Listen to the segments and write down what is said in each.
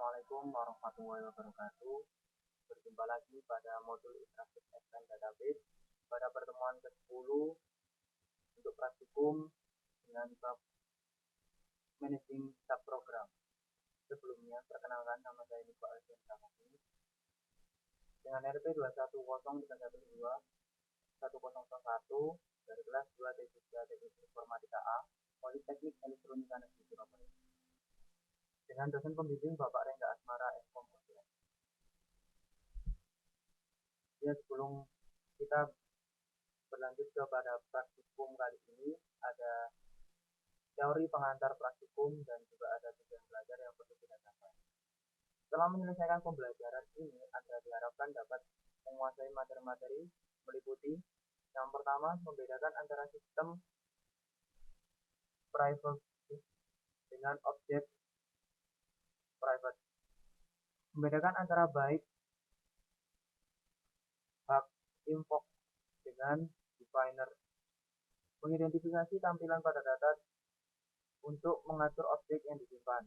Assalamualaikum warahmatullahi wabarakatuh. Berjumpa lagi pada modul interaktif SQL Database pada pertemuan ke-10 untuk praktikum dengan bab Managing Subprogram. Sebelumnya, perkenalkan nama saya Niko Alvin Samaki dengan RP 21031121001 dari kelas 2 T3 Teknik Informatika A, Politeknik Elektronika Negeri Surabaya. Dengan dosen pembimbing Bapak Rengga Asmara Eskom. Ya, sebelum kita berlanjut kepada praktikum kali ini, ada teori pengantar praktikum dan juga ada tujuan belajar yang perlu kita capai. Setelah menyelesaikan pembelajaran ini, Anda diharapkan dapat menguasai materi-materi meliputi yang pertama, membedakan antara sistem private dengan objek private. Membedakan antara byte hak invoke dengan definer. Mengidentifikasi tampilan pada data untuk mengatur objek yang disimpan.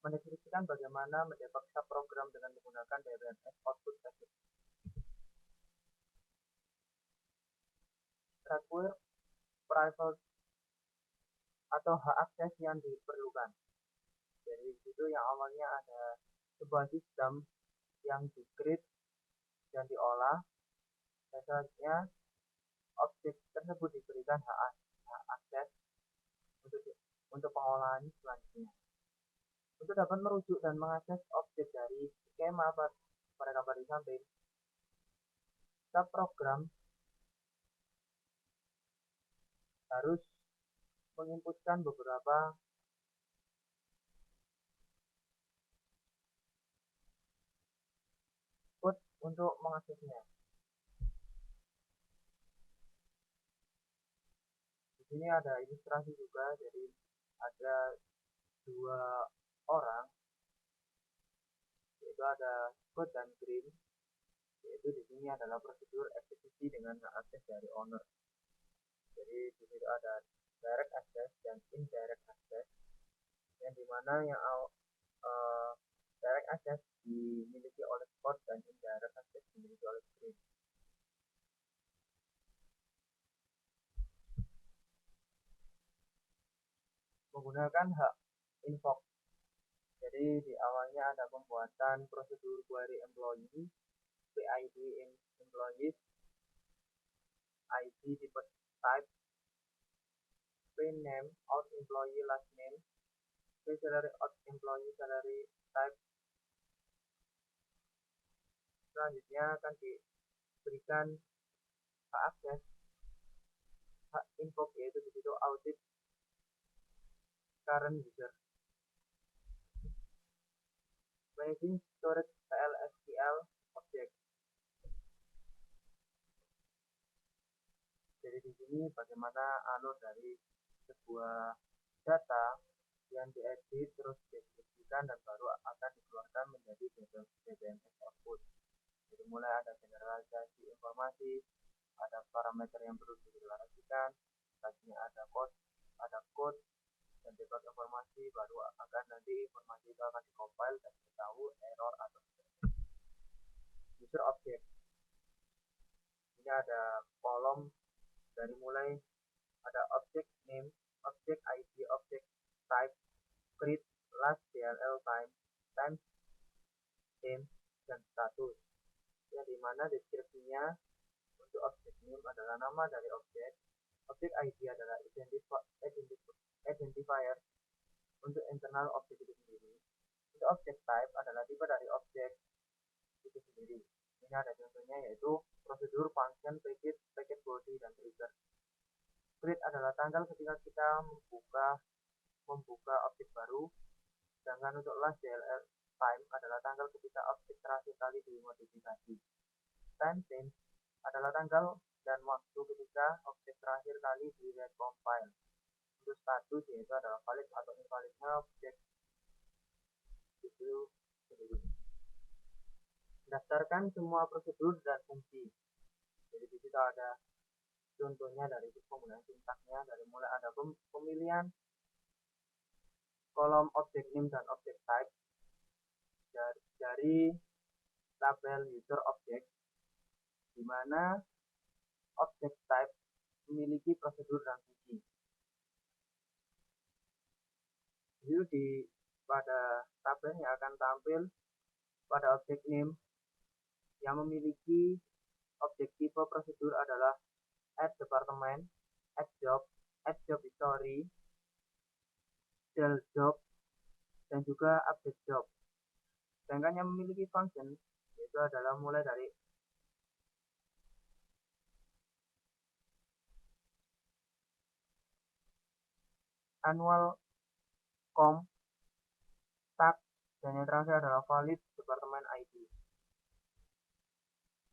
Mendeskripsikan bagaimana mendebug subprogram dengan menggunakan DBMS output package. Require private atau hak akses yang diperlukan. Dari situ yang awalnya ada sebuah sistem yang di-create dan diolah, biasanya objek tersebut diberikan hak akses untuk pengolahan selanjutnya. Untuk dapat merujuk dan mengakses objek dari skema pada gambar di samping, subprogram harus menginputkan beberapa code untuk mengaksesnya. Di sini ada ilustrasi juga, jadi ada dua orang, yaitu ada Scott dan Green, yaitu di sini adalah prosedur eksekusi dengan hak akses dari owner. Jadi di situ ada direct access dan indirect access, yang dimana yang direct access dimiliki oleh Scott dan indirect access dimiliki oleh Green. Menggunakan hak invoke. Jadi di awalnya ada pembuatan prosedur query employee, PID employees, ID tipe type, name out employee last name, salary out employee salary type. Selanjutnya akan diberikan hak akses, hak invoke, yaitu di situ audit current user. Managing storage PLSQL object. Jadi di sini bagaimana alur dari sebuah data yang diedit terus dideskripsikan dan baru akan dikeluarkan menjadi DBMS output. Jadi mulai ada generalisasi informasi, ada parameter yang perlu dideklarasikan, selanjutnya ada code dan debug informasi, baru akan nanti informasi itu akan dikompil dan diketahui error atau user object. Ini ada kolom dari mulai ada object name, object ID, object type, create, last DLL time, name, dan status. Yang dimana deskripsinya untuk object name adalah nama dari objek, object ID adalah identifier untuk internal objek itu sendiri. Untuk object type adalah tipe dari objek itu sendiri. Ini ada contohnya yaitu prosedur, function, package body, dan trigger. Create adalah tanggal ketika kita membuka objek baru, sedangkan untuk last DLL time adalah tanggal ketika objek terakhir kali dimodifikasi. Timestamp adalah tanggal dan waktu ketika objek terakhir kali direcompile. Untuk status yaitu adalah valid atau invalidnya objek itu sendiri. Daftarkan semua prosedur dan fungsi. Jadi di situ ada contohnya dari penggunaan sintaksnya, dari mulai ada pemilihan kolom objek name dan objek type, dari tabel user object, di mana object type memiliki prosedur dan fungsi. Jadi pada tabelnya akan tampil pada object name yang memiliki objek tipe prosedur adalah add department, add job history, del job, dan juga update job. Sedangkan yang memiliki function yaitu adalah mulai dari annual com, tag, dan yang terakhir adalah valid department ID.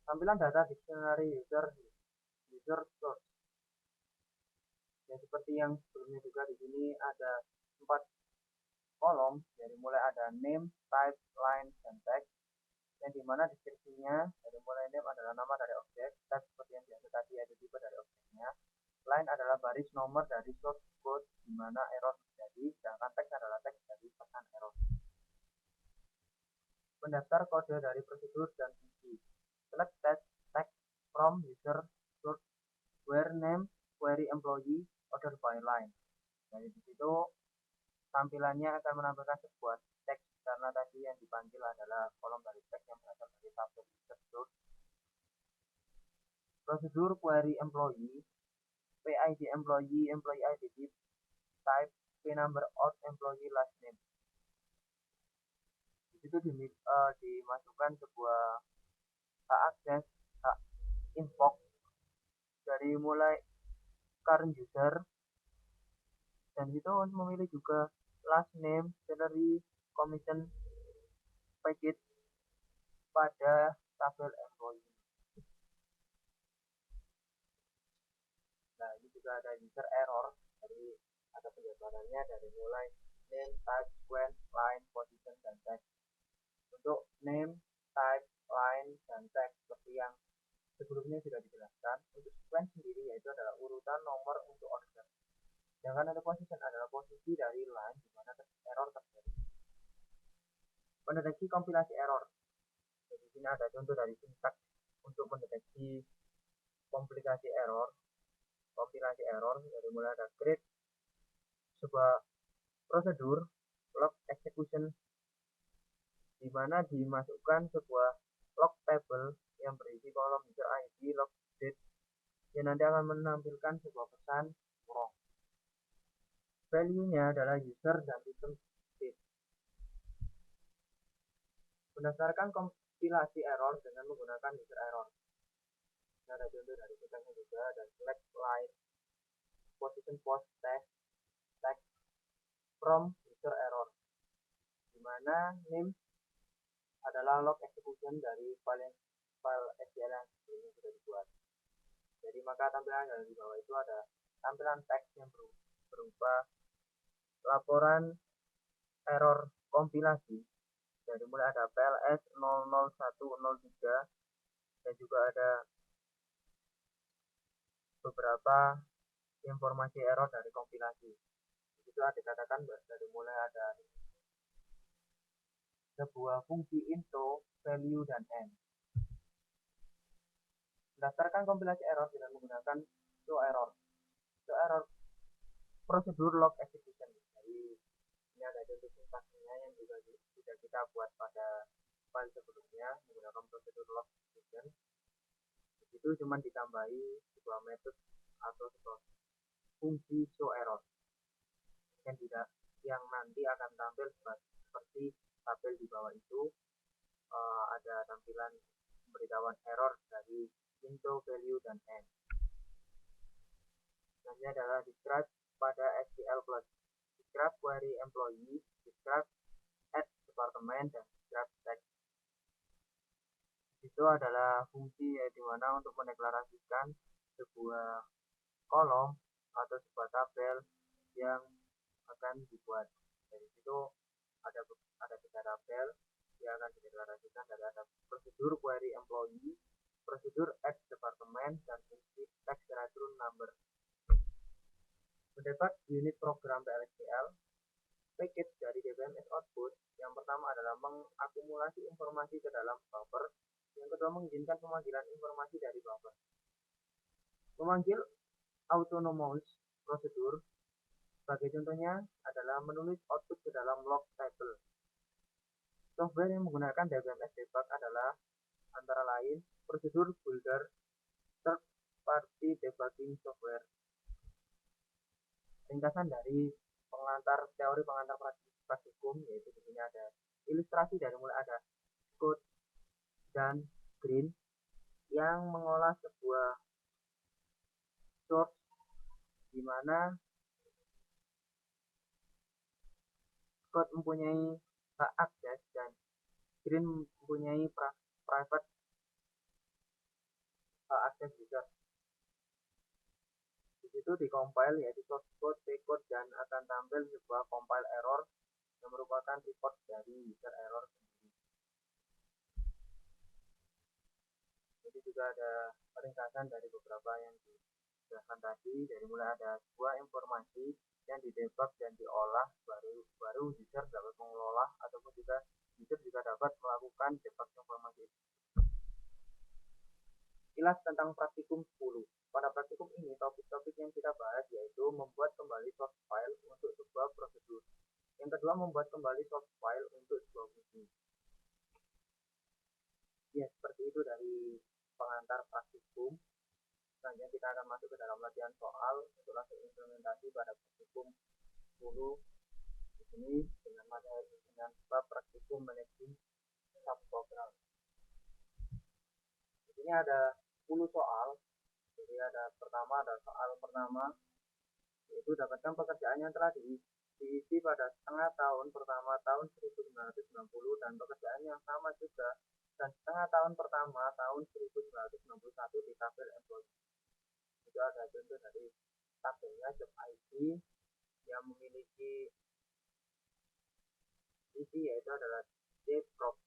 Tampilan data dictionary user source. Ya, seperti yang sebelumnya juga di sini ada 4 kolom, dari mulai ada name, type, line, dan text, yang dimana deskripsinya dari mulai name adalah nama dari objek, type seperti yang biasa tadi ada tipe dari objeknya, line adalah baris nomor dari source code di mana error terjadi, sedangkan text adalah teks dari pesan error. Pendaftar kode dari prosedur dan fungsi. Select text from user source where name, query employee, order by line. Jadi di situ tampilannya akan menampilkan sebuah teks karena tadi yang dipanggil adalah kolom dari teks yang berasal dari tabel user source. Prosedur query employee, PID employee, employee ID, type, P number out, employee last name. Di situ dimasukkan sebuah hak akses, hak invoke dari mulai current user, dan itu memilih juga last name, salary, commission, package pada tabel employee. Nah, ini juga ada user error, dari ada penjadwalannya dari mulai name, type, when, line, position, dan text. Untuk name, type, line, dan text seperti yang sebelumnya sudah dijelaskan, untuk sequence sendiri yaitu adalah urutan nomor untuk order. Sedangkan untuk position adalah posisi dari line di mana error terjadi. Mendeteksi kompilasi error. Jadi sini ada contoh dari sintaks untuk mendeteksi kompilasi error. Kompilasi error dari mulai ada create sebuah prosedur log execution di mana dimasukkan sebuah log table yang berisi kolom user ID, log date, yang nanti akan menampilkan sebuah pesan wrong. Value-nya adalah user dan system state. Berdasarkan kompilasi error dengan menggunakan user error. Ada contoh dari sintaksnya juga, dan select line, position post text from user error, di mana name adalah log execution dari file SQL yang sebelumnya sudah dibuat. Jadi maka tampilan yang di bawah itu ada tampilan teks yang berupa laporan error kompilasi, dari mulai ada PLS 00103, dan juga ada beberapa informasi error dari kompilasi. Itu dikatakan dari mulai ada sebuah fungsi into, value, dan end. Berdasarkan kompilasi error dengan menggunakan show error prosedur log execution. Jadi ini ada contoh sintaksnya yang juga sudah kita buat pada file sebelumnya menggunakan prosedur log execution. Itu cuma ditambahi sebuah metode atau sebuah fungsi show error yang nanti akan tampil seperti tabel di bawah itu. Ada tampilan pemberitahuan error dari into, value, dan end. Selanjutnya adalah describe pada SQL plus. Describe query employee, describe add department, dan describe text. Itu adalah fungsi di mana untuk mendeklarasikan sebuah kolom atau sebuah tabel yang akan dibuat. Dari situ ada 3 tabel yang akan dideklarasikan, dari ada prosedur query employee, prosedur add department, dan fungsi text return number. Mendapat unit program PLSQL, package dari DBMS output yang pertama adalah mengakumulasi informasi ke dalam buffer, yang kedua mengizinkan pemanggilan informasi dari buffer. Memanggil autonomous prosedur sebagai contohnya adalah menulis output ke dalam log table. Software yang menggunakan DBMS debug adalah antara lain prosedur builder, third party debugging software. Ringkasan dari teori pengantar praktikum, yaitu di sini ada ilustrasi dari mulai ada code dan green yang mengolah sebuah source di mana code mempunyai hak akses dan green mempunyai private hak akses user. Di situ dikompil yaitu source code, P-code, dan akan tampil sebuah compile error yang merupakan report dari user error sendiri. Jadi juga ada ringkasan dari beberapa yang dijelaskan tadi, dari mulai ada sebuah informasi yang didebug dan diolah, baru user dapat mengelola ataupun juga user juga dapat melakukan debug informasi itu. Kilas tentang praktikum 10. Pada praktikum ini, topik-topik yang kita bahas yaitu membuat kembali source file untuk sebuah prosedur. Yang kedua, membuat kembali source file untuk sebuah fungsi. Ya, seperti itu dari pengantar praktikum. Selanjutnya kita akan masuk ke dalam latihan soal untuk langsung implementasi pada praktikum 10 di sini dengan materi dengan bab praktikum managing subprogram. Di sini ada 10 soal. Jadi ada soal pertama yaitu dapatkan pekerjaan yang telah diisi pada setengah tahun pertama tahun 1990 dan pekerjaan yang sama juga dan setengah tahun pertama tahun 1961 di tabel employee. Juga ada contoh dari tabelnya job ID yang memiliki isi yaitu adalah JProp.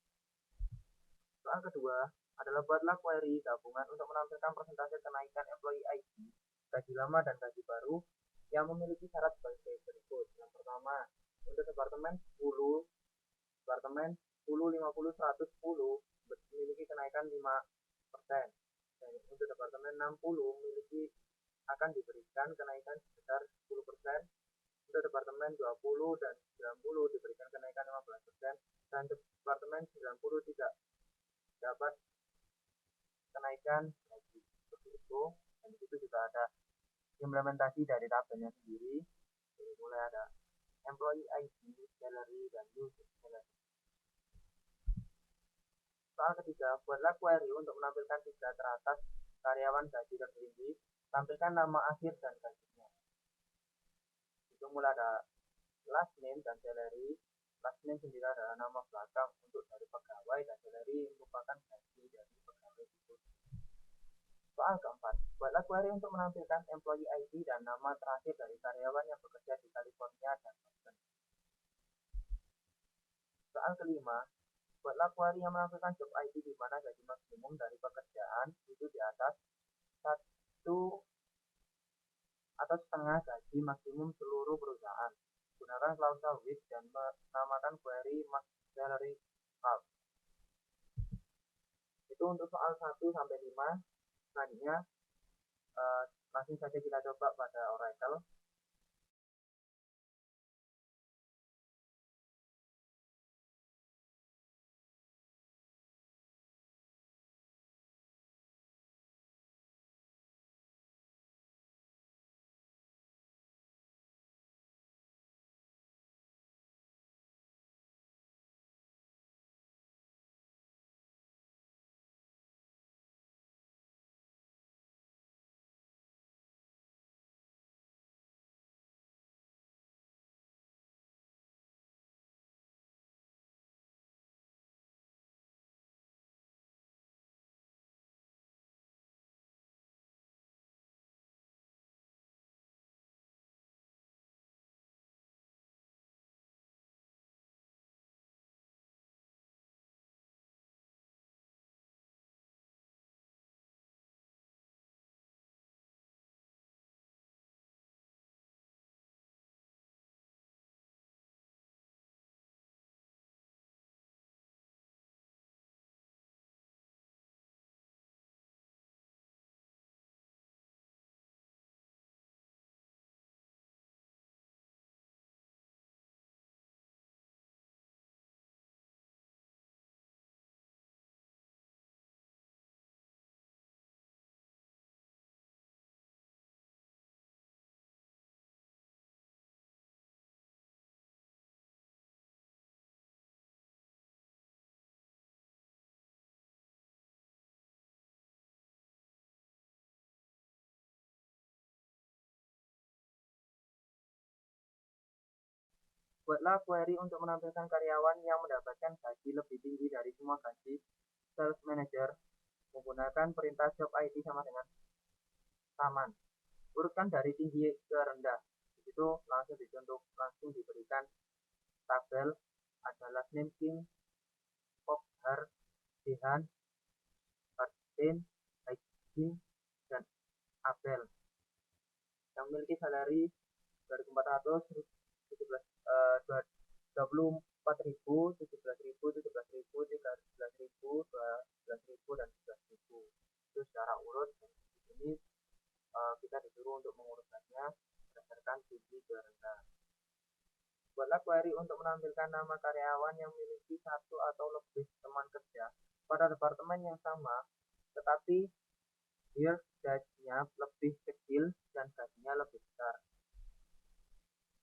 Soal kedua adalah buatlah query gabungan untuk menampilkan persentase kenaikan employee ID, gaji lama dan gaji baru yang memiliki syarat sebagai berikut. Yang pertama, untuk departemen 10, 50, 110 memiliki kenaikan 5%. Dan untuk departemen 60 akan diberikan kenaikan sebesar 10%. Untuk departemen 20 dan 90 diberikan kenaikan 15%. Dan departemen 90 tidak dapat kenaikan gaji seperti itu. Dan di situ juga ada implementasi dari tabelnya sendiri. Jadi mulai ada employee ID, salary, dan new salary. Soal ketiga, buatlah query untuk menampilkan 3 teratas karyawan gaji tertinggi, tampilkan nama akhir dan gajinya. Itu mulai ada last name dan salary. Last name sendiri adalah nama belakang untuk dari pegawai dan salary merupakan gaji dari pegawai itu. Soal keempat, buatlah query untuk menampilkan employee ID dan nama terakhir dari karyawan yang bekerja di California dan Boston. Soal kelima, buatlah query yang menampilkan job ID di mana gaji maksimum dari pekerjaan itu di atas 1 atau setengah gaji maksimum seluruh perusahaan. Gunakan klausa with dan menamakan query max salary half. Itu untuk soal 1 sampai 5. Selanjutnya langsung saja kita coba pada Oracle. Buatlah query untuk menampilkan karyawan yang mendapatkan gaji lebih tinggi dari semua gaji sales manager menggunakan perintah job ID sama dengan taman. Urutkan dari tinggi ke rendah. Di situ langsung diberikan tabel ada last name King, Pokhar, Dehan, Martin, Haji, dan Abel yang memiliki salary 2.400, 24.000, 17.000, 17.000, 13.000, 12.000, dan 11.000. Itu secara urut. Di sini kita disuruh untuk mengurutkannya berdasarkan tinggi ke rendah. Buatlah query untuk menampilkan nama karyawan yang memiliki satu atau lebih teman kerja pada departemen yang sama, tetapi here gajinya lebih kecil dan gajinya lebih besar.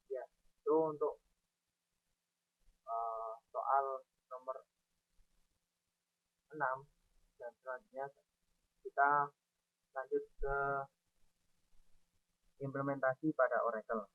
Ya, itu untuk soal nomor 6. Dan selanjutnya kita lanjut ke implementasi pada Oracle.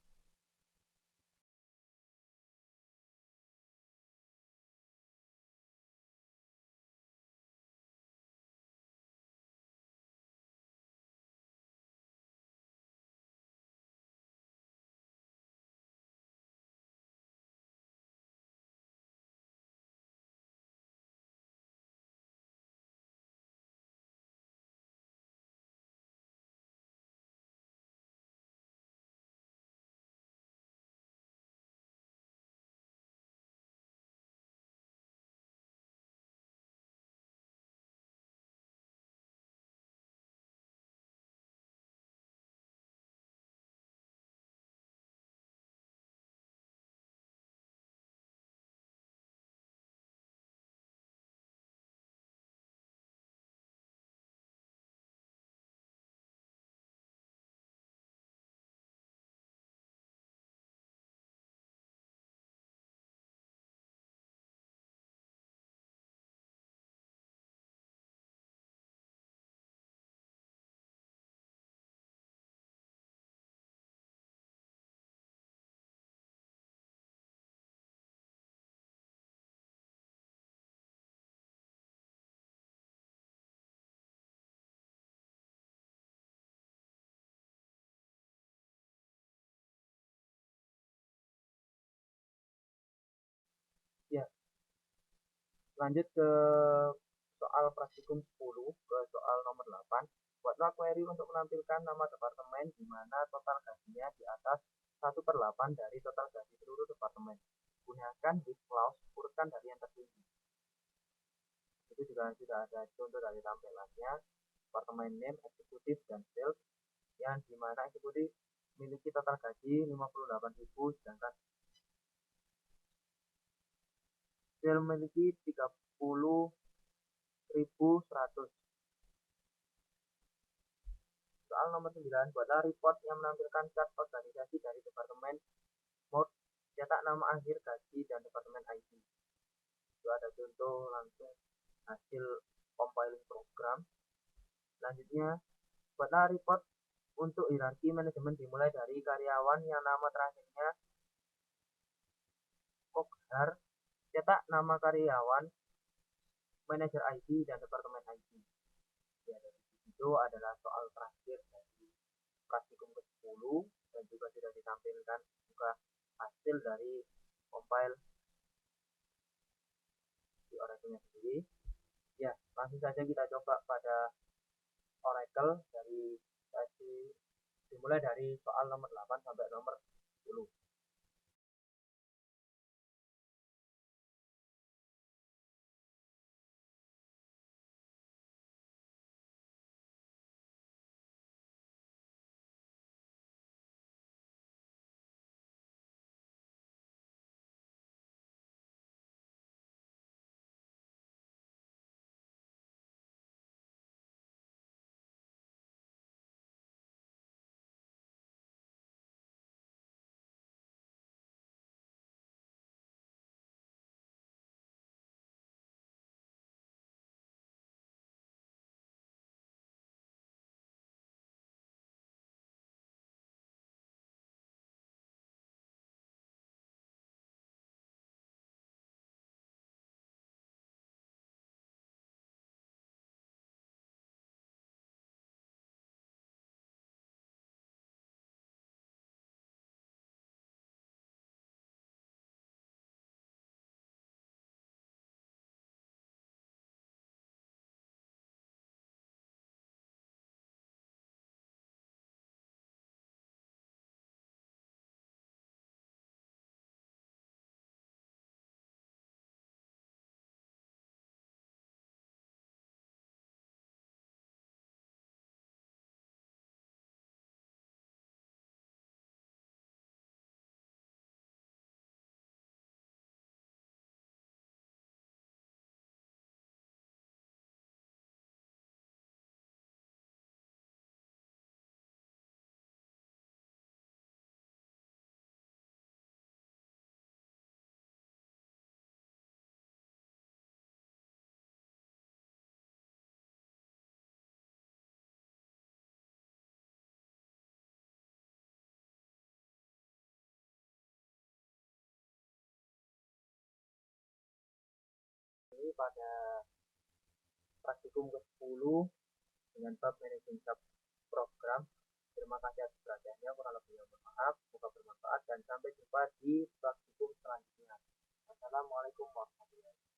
Ya, lanjut ke soal praktikum 10, ke soal nomor 8. Buatlah query untuk menampilkan nama departemen di mana total gajinya di atas 1/8 dari total gaji seluruh departemen. Gunakan this clause, urutkan dari yang tertinggi. Itu juga sudah ada contoh dari tampilannya. Departemen name, eksekutif, dan sales, yang dimana eksekutif memiliki total gaji 58.000, sedangkan sales memiliki 30.100. Soal nomor 9, buatlah report yang menampilkan chart organisasi dari Departemen Mode, cetak nama akhir gaji, dan Departemen IT. Itu ada contoh langsung hasil compiling program. Selanjutnya, buatlah report untuk hierarki manajemen dimulai dari karyawan yang nama terakhirnya Pokhar, cetak nama karyawan, manajer IT, dan Departemen IT. Ya, dari itu adalah soal terakhir dari praktikum ke-10 dan juga sudah ditampilkan juga hasil dari compile di Oracle-nya sendiri. Ya, langsung saja kita coba pada Oracle dari dimulai dari soal nomor 8 sampai nomor 10. pada praktikum ke-10 dengan bab managing sub program. Terima kasih atas perhatiannya, kurang lebihnya mohon maaf, semoga bermanfaat dan sampai jumpa di praktikum selanjutnya. Assalamualaikum warahmatullahi wabarakatuh.